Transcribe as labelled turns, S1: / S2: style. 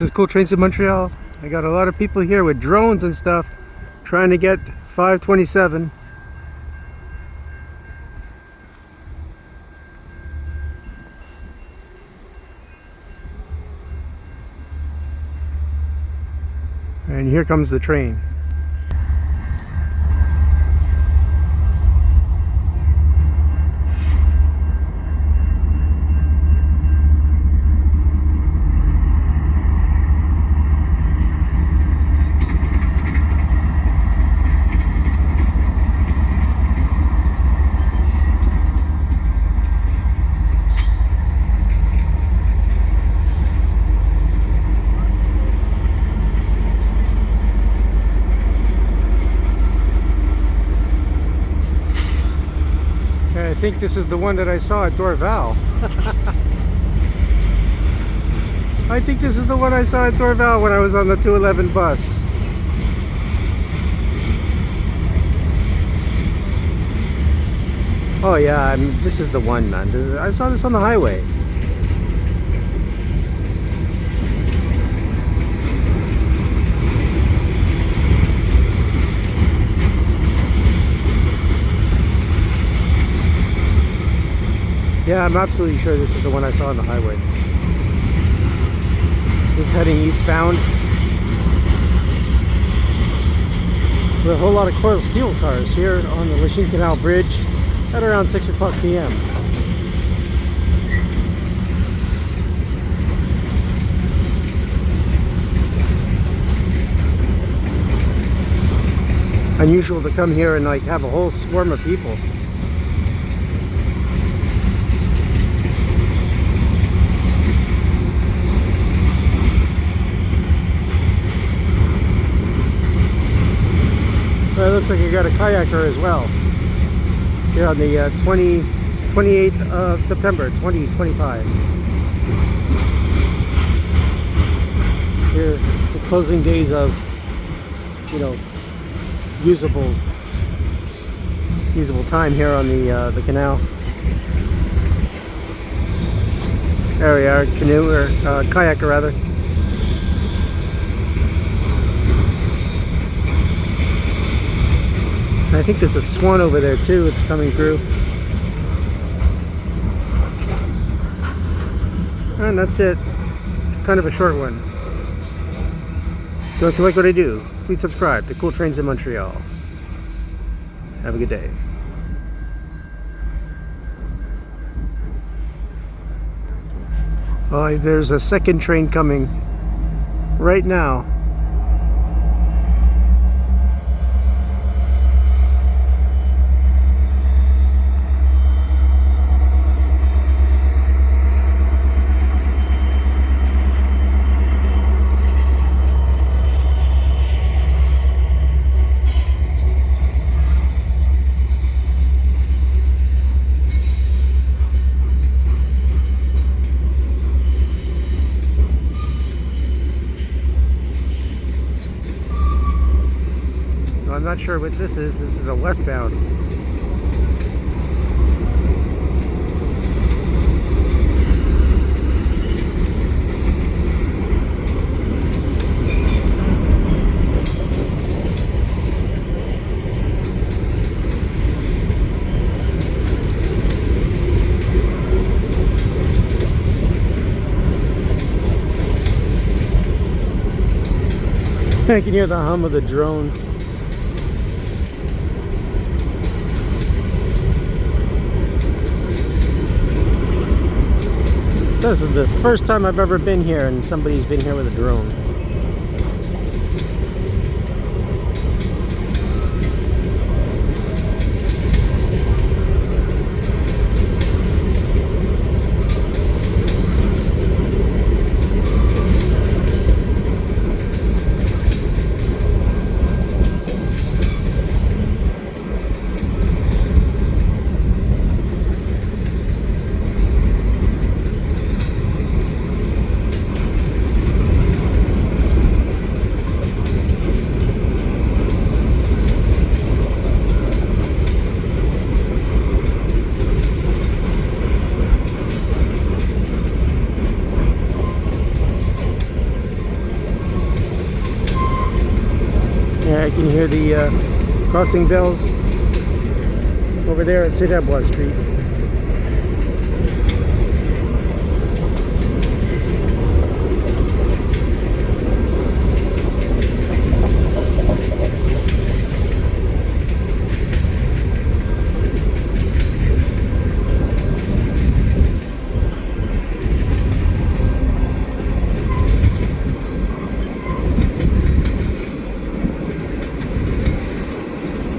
S1: is Cool Trains in Montreal. I got a lot of people here with drones and stuff trying to get 527. And here comes the train. I think this is the one that I saw at Dorval. I think this is the one I saw at Dorval when I was on the 211 bus. Oh yeah, this is the one, man. I saw this on the highway. Yeah, I'm absolutely sure this is the one I saw on the highway. This is heading eastbound. With a whole lot of coil steel cars here on the Lachine Canal bridge at around 6 o'clock p.m. Unusual to come here and like have a whole swarm of people. Well, it looks like you got a kayaker as well here on the 28th of September 2025. Here, the closing days of, you know, usable time here on the canal. There we are, canoe or kayaker rather. I think there's a swan over there too. It's coming through. And that's it. It's kind of a short one. So if you like what I do, please subscribe to Cool Trains in Montreal. Have a good day. Oh, there's a second train coming right now. I'm not sure what this is. This is a westbound. I can hear the hum of the drone. This is the first time I've ever been here and somebody's been here with a drone. I can hear the crossing bells over there at St. Street.